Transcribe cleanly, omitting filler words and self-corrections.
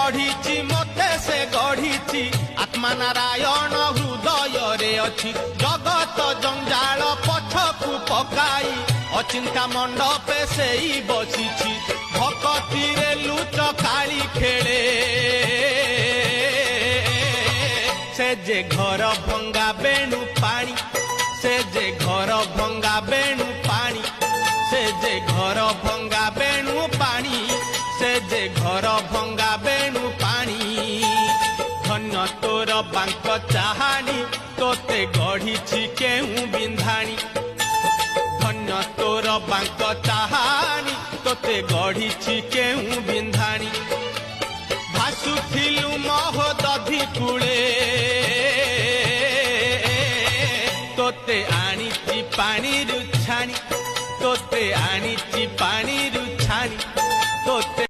गढ़ी मते से गढ़ी आत्मा नारायण हृदय रे अछि जगत जंजाल पछकु पकाई अचिंता मंडपे से बसी भक्ति रे लुच काली खेले से जे घर भंगा बेणु पानी से जे घर भंगा बेणु पानी से जे घर भंगा बेणु पानी से जे घर भंगा बेणु पानी धन्य तोर बांक चाहानी तोते गढ़ी केहू बिंधाणी धन्य तोर बांक चाहानी तोते गढ़ी केहू बिंधाणी भासुथिलु महोदधि कूले तोते आनीची पानी रुछाणी तोते आनीची पानी रुछाणी।